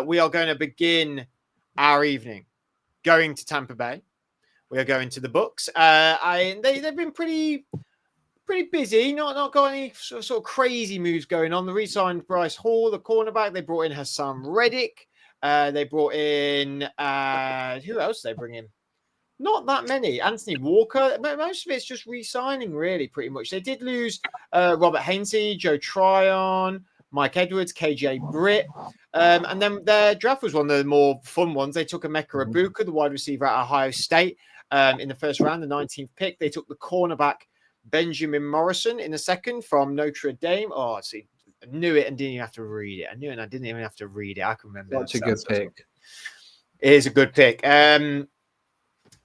we are going to begin our evening going to Tampa Bay. We are going to the Bucs. They've been pretty busy. Not got any sort of crazy moves going on. They re-signed Bryce Hall, the cornerback. They brought in Hassan Reddick. They brought in who else did they bring in? Not that many. Anthony Walker. Most of it's just re-signing, really, pretty much. They did lose Robert Hainsey, Joe Tryon, Mike Edwards, KJ Britt. And then their draft was one of the more fun ones. They took Emeka Ibuka, the wide receiver at Ohio State, in the first round, the 19th pick. They took the cornerback Benjamin Morrison in the second from Notre Dame. Oh, see, I knew it and didn't even have to read it. I knew it and I didn't even have to read it. I can remember. Such a good pick. It is a good pick.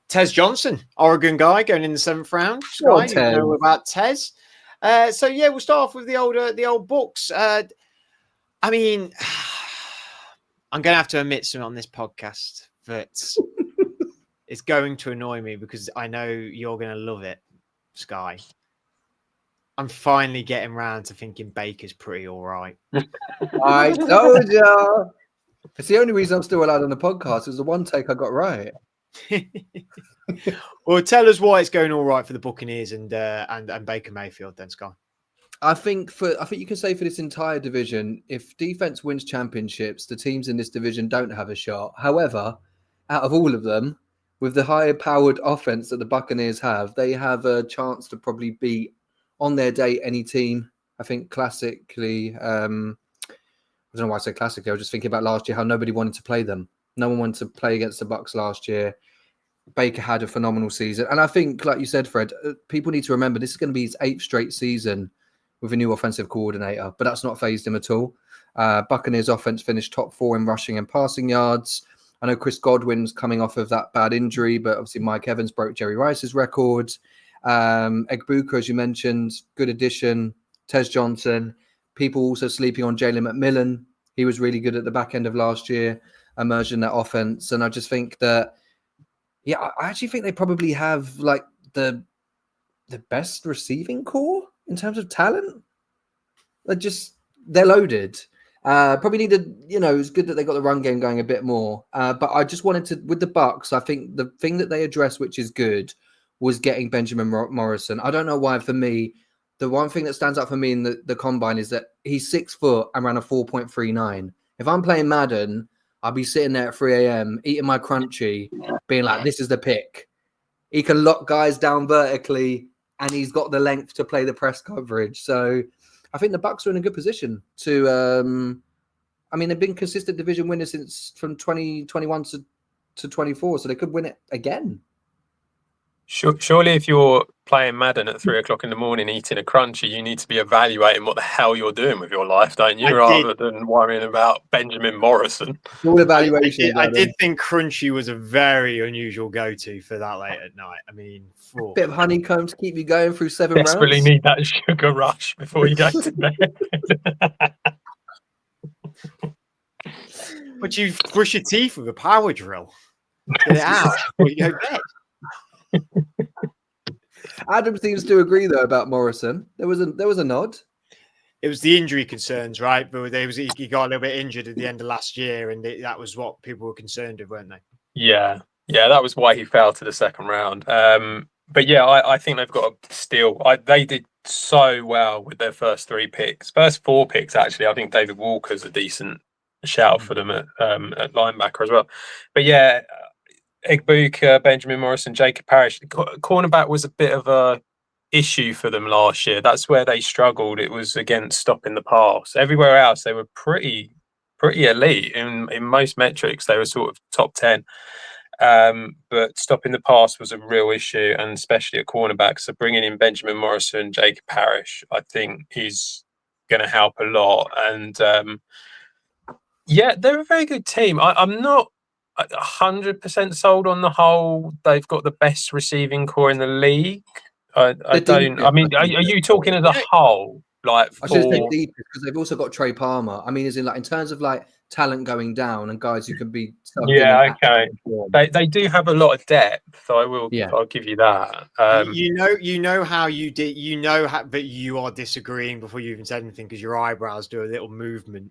Tez Johnson, Oregon guy, going in the 7th round. Sky, you know about Tez. So yeah, we'll start off with the old Bucs. I mean, I'm going to have to admit something on this podcast that it's going to annoy me because I know you're going to love it, Sky. I'm finally getting round to thinking Baker's pretty all right. I told you. It's the only reason I'm still allowed on the podcast. It was the one take I got right. Well, tell us why it's going all right for the Buccaneers and Baker Mayfield then, Sky. I think you can say for this entire division, if defense wins championships, the teams in this division don't have a shot. However, out of all of them, with the higher powered offense that the Buccaneers have, they have a chance to probably beat on their day any team. I think classically, I don't know why I say classically. I was just thinking about last year how nobody wanted to play them. No one wanted to play against the Bucs last year. Baker had a phenomenal season. And I think, like you said, Fred, people need to remember this is going to be his 8th straight season with a new offensive coordinator, but that's not fazed him at all. Buccaneers offense finished top 4 in rushing and passing yards. I know Chris Godwin's coming off of that bad injury, but obviously Mike Evans broke Jerry Rice's record. Egbuka, as you mentioned, good addition. Tez Johnson. People also sleeping on Jalen McMillan. He was really good at the back end of last year, emerged in that offense. And I just think that, yeah, I actually think they probably have like the best receiving core in terms of talent. They're loaded. Probably needed, it's good that they got the run game going a bit more. But I just wanted to, with the Bucs, I think the thing that they addressed, which is good, was getting Benjamin Morrison. I don't know why, for me, the one thing that stands out for me in the combine is that he's 6 foot and ran a 4.39. If I'm playing Madden, I'll be sitting there at 3 a.m. eating my crunchy, being like, this is the pick. He can lock guys down vertically, and he's got the length to play the press coverage. So I think the Bucs are in a good position to they've been consistent division winners since from 2021 to 24, so they could win it again. Surely if you're playing Madden at 3 o'clock in the morning eating a crunchy, you need to be evaluating what the hell you're doing with your life, don't you? Rather than worrying about Benjamin Morrison. All evaluation. I did think crunchy was a very unusual go-to for that late at night. I mean, a bit of honeycomb to keep you going through 7 rounds. Desperately need that sugar rush before you go to bed. But you brush your teeth with a power drill. Get it out before you go to bed. Adam seems to agree though about Morrison. There was a nod. It was the injury concerns, right? But he got a little bit injured at the end of last year, and that was what people were concerned with, weren't they? Yeah, that was why he fell to the second round. But yeah, I think they've got a steal. They did so well with their first 3 picks, first 4 picks actually. I think David Walker's a decent shout for them at linebacker as well. But yeah. Egbuka, Benjamin Morrison, Jacob Parrish. Cornerback was a bit of a issue for them last year. That's where they struggled. It was against stopping the pass. Everywhere else, they were pretty elite in most metrics. They were sort of top 10. But stopping the pass was a real issue, and especially at cornerback. So bringing in Benjamin Morrison, Jacob Parrish, I think is going to help a lot. And they're a very good team. I'm not 100% sold on the whole. They've got the best receiving core in the league. I don't. I mean, are you talking as a whole? Like, I should say deep because they've also got Trey Palmer. I mean, in terms of like talent going down and guys who can be. Yeah, okay. They do have a lot of depth, so I will. Yeah. I'll give you that. You know how you did. You know how, but you are disagreeing before you even said anything because your eyebrows do a little movement.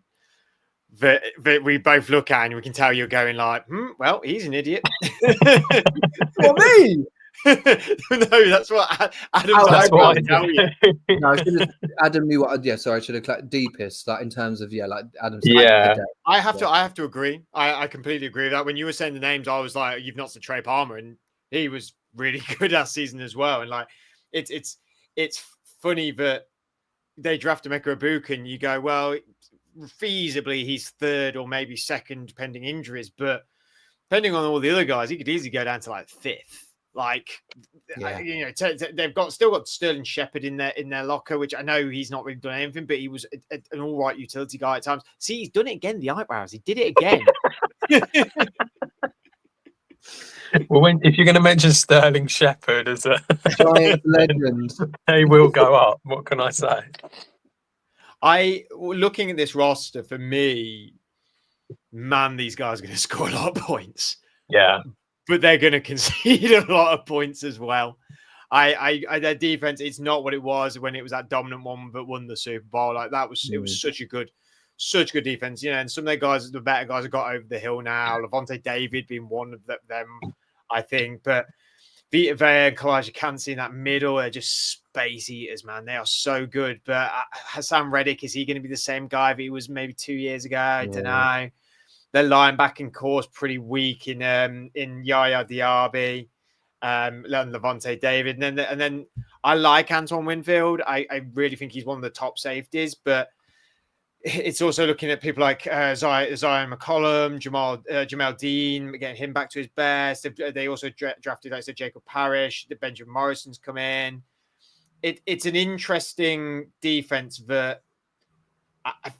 that we both look at and we can tell you're going like, well, he's an idiot. For me? No, that's what Adam's That's what I tell you. No, I should have, Adam knew what. Yeah, sorry, I should have deepest, like in terms of like Adam's. Yeah. I have to agree. I completely agree with that. When you were saying the names, I was like, you've not said Trey Palmer, and he was really good last season as well. And like, it's funny that they draft Emeka Egbuka, and you go, well, feasibly he's third or maybe second, pending injuries, but depending on all the other guys, he could easily go down to like fifth. Like, you know, they've still got Sterling Shepard in their locker, which I know he's not really done anything, but he was an all right utility guy at times. See, he's done it again. The eyebrows, he did it again. Well, if you're going to mention Sterling Shepard as a giant legend, they will go up. What can I say? Looking at this roster, for me, man, these guys are going to score a lot of points. Yeah. But they're going to concede a lot of points as well. Their defense, it's not what it was when it was that dominant one that won the Super Bowl. Like it was such good defense, you know. And some of their guys, the better guys, have got over the hill now. Levante David being one of them, I think. But Vita Vea and Kalijah Kancey in that middle are just space eaters, man. They are so good. But Hassan Reddick, is he going to be the same guy that he was maybe 2 years ago? I don't know. Their linebacking core is pretty weak in Yaya Diaby, Levante David, and then I like Antoine Winfield. I really think he's one of the top safeties, but it's also looking at people like Zion McCollum, Jamel Dean, getting him back to his best. They also drafted, like I said, Jacob Parrish. Benjamin Morrison's come in. It's an interesting defense that.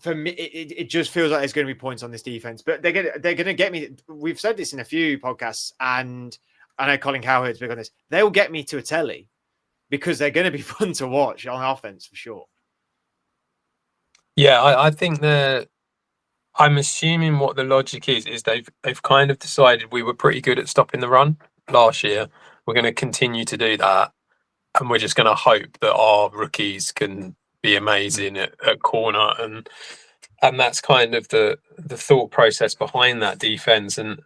For me, it just feels like there's going to be points on this defense, but they're going to get me. We've said this in a few podcasts, and I know Colin Cowherd's big on this. They will get me to a telly because they're going to be fun to watch on offense for sure. Yeah, I think I'm assuming what the logic is they've kind of decided we were pretty good at stopping the run last year. We're going to continue to do that, and we're just going to hope that our rookies can be amazing at corner, and that's kind of the thought process behind that defense, and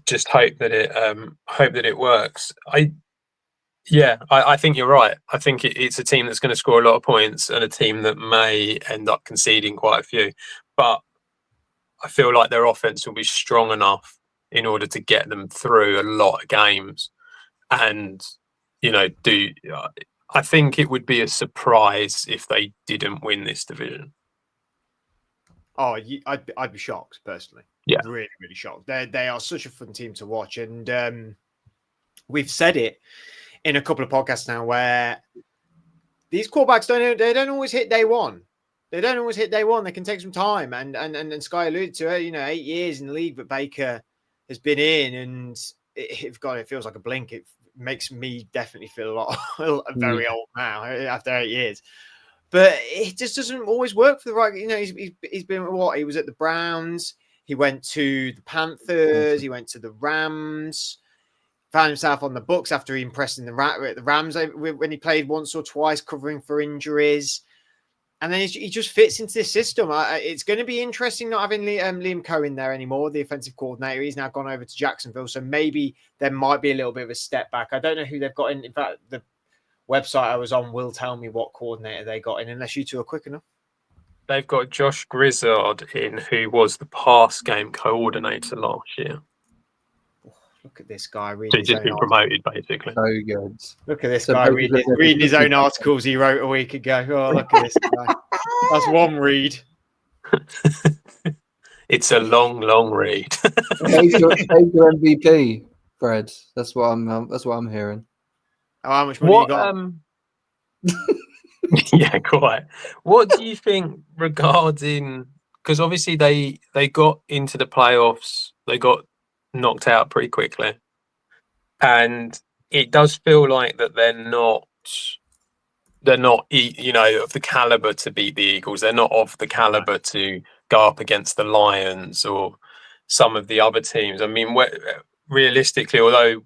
just hope that it works. I think you're right. I think it's a team that's going to score a lot of points and a team that may end up conceding quite a few, but I feel like their offense will be strong enough in order to get them through a lot of games, and I think it would be a surprise if they didn't win this division. Oh, I'd be shocked personally. Yeah, really, really shocked. They are such a fun team to watch, and we've said it in a couple of podcasts now where these quarterbacks don't always hit day one. They don't always hit day one. They can take some time, and Sky alluded to it. 8 years in the league that Baker has been in, and it feels like a blink. It makes me definitely feel very old now after 8 years, but it just doesn't always work for the right. He's been he was at the Browns, he went to the Panthers, he went to the Rams, found himself on the Bucs after he impressed in the Rams when he played once or twice covering for injuries. And then he just fits into this system. It's going to be interesting not having Liam Cohen there anymore, the offensive coordinator. He's now gone over to Jacksonville. So maybe there might be a little bit of a step back. I don't know who they've got in. In fact, the website I was on will tell me what coordinator they got in, unless you two are quick enough. They've got Josh Grizzard in, who was the pass game coordinator last year. Look at this guy reading. So he's just been promoted, basically. So good. Look at this guy reading his own articles he wrote a week ago. Oh, look at this guy. That's one read. It's a long, long read. Take your MVP, Fred. That's what I'm hearing. Oh, how much money you got? Yeah, quite. What do you think regarding? Because obviously they got into the playoffs. They got knocked out pretty quickly, and it does feel like that they're not of the caliber to beat the Eagles. They're not of the caliber to go up against the Lions or some of the other teams. I mean, realistically, although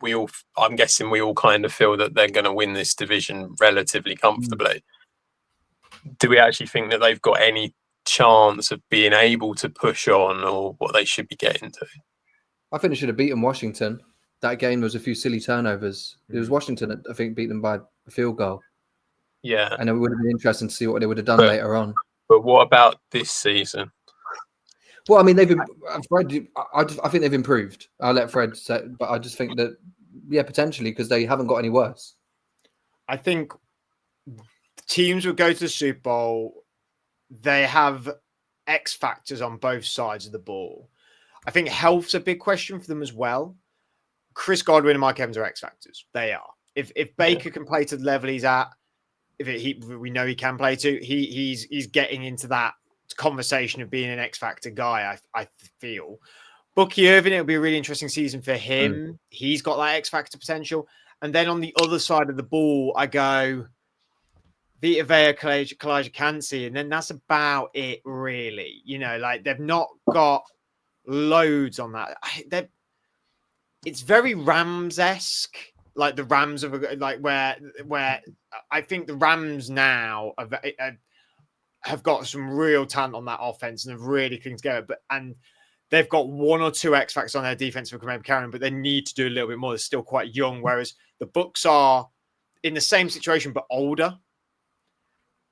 I'm guessing we all kind of feel that they're going to win this division relatively comfortably. Do we actually think that they've got any chance of being able to push on, or what they should be getting to? I think they should have beaten Washington. That game was a few silly turnovers. It was Washington that I think beat them by a field goal. Yeah. And it would have been interesting to see what they would have done later on. But what about this season? Well, I mean, Fred, I think they've improved. I'll let Fred say, but I just think that, yeah, potentially, because they haven't got any worse. I think teams will go to the Super Bowl. They have X factors on both sides of the ball. I think health's a big question for them as well. Chris Godwin and Mike Evans are X factors. They are. If Baker can play to the level he's at, we know he can play to, he's getting into that conversation of being an X factor guy. I feel Bucky Irvin, it'll be a really interesting season for him. He's got that X factor potential. And then on the other side of the ball, I go Vita Vea, Kalijah Kancey, and then that's about it, really. You know, like they've not got loads on that. It's very Rams-esque, like the Rams of like where I think the Rams now have got some real talent on that offense and have really clean together. And they've got one or two X factors on their defense for carrying, but they need to do a little bit more. They're still quite young, whereas the Bucs are in the same situation but older.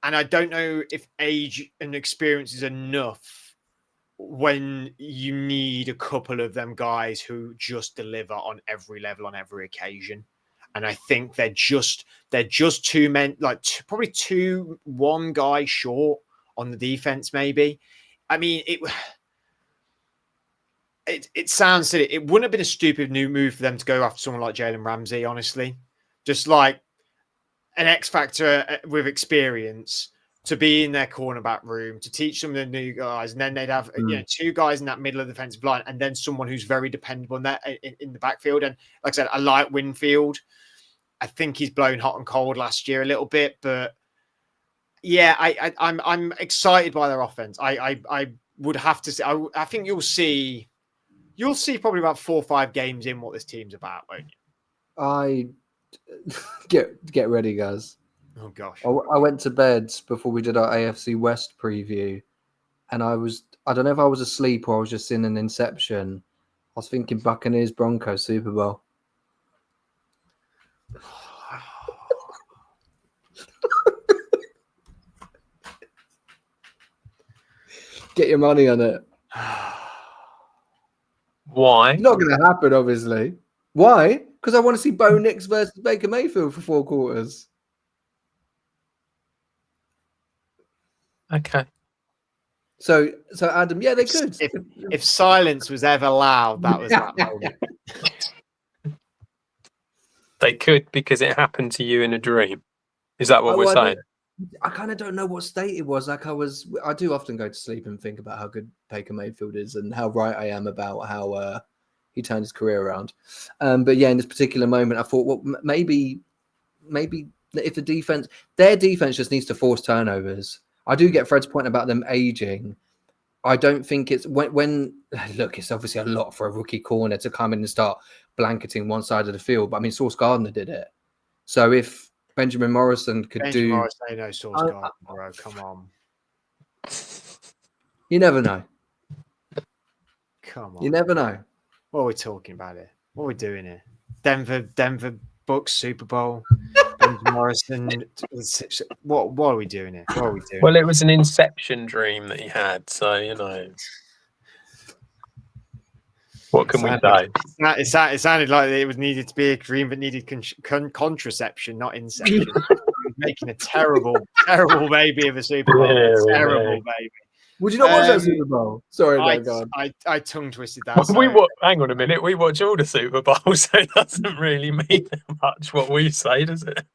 And I don't know if age and experience is enough when you need a couple of them guys who just deliver on every level, on every occasion. And I think they're just two men, like probably one guy short on the defense, maybe. I mean, it sounds silly. It wouldn't have been a stupid new move for them to go after someone like Jalen Ramsey, honestly. Just like an X factor with experience to be in their cornerback room, to teach some of the new guys, and then they'd have two guys in that middle of the defensive line, and then someone who's very dependable in the backfield. And like I said, I like Winfield. I think he's blown hot and cold last year a little bit, but yeah, I'm excited by their offense. I would have to say, I think you'll see probably about 4 or 5 games in what this team's about, won't you? I get ready, guys. Oh gosh. I went to bed before we did our AFC West preview, and I don't know if I was asleep or I was just in an inception. I was thinking Buccaneers Broncos Super Bowl. Get your money on it. Why? Not going to happen, obviously. Why? Because I want to see Bo Nix versus Baker Mayfield for 4 quarters. Okay. So Adam, yeah, they could. If silence was ever loud, that was that moment. They could, because it happened to you in a dream. Is that what we're saying? I kind of don't know what state it was. Like I do often go to sleep and think about how good Baker Mayfield is and how right I am about how he turned his career around. But yeah, in this particular moment, I thought, well, maybe if their defense just needs to force turnovers. I do get Fred's point about them aging. I don't think it's when look, it's obviously a lot for a rookie corner to come in and start blanketing one side of the field. But I mean, Sauce Gardner did it. So if Benjamin Morrison could do... Morrison, no Sauce Gardner, bro. Come on. You never know. Come on. You never know. What are we talking about here? What are we doing here? Denver Bucs Super Bowl. Benjamin Morrison. What are we doing here? What are we doing? Well, it was an inception dream that he had, so, you know. What can we say? It sounded like it was needed to be a dream, but needed contraception, not inception. He was making a terrible baby of a Super Bowl. Terrible baby. Would you not watch that Super Bowl? Sorry, no, God. I tongue twisted that. Hang on a minute. We watch all the Super Bowls, so it doesn't really mean much what we say, does it?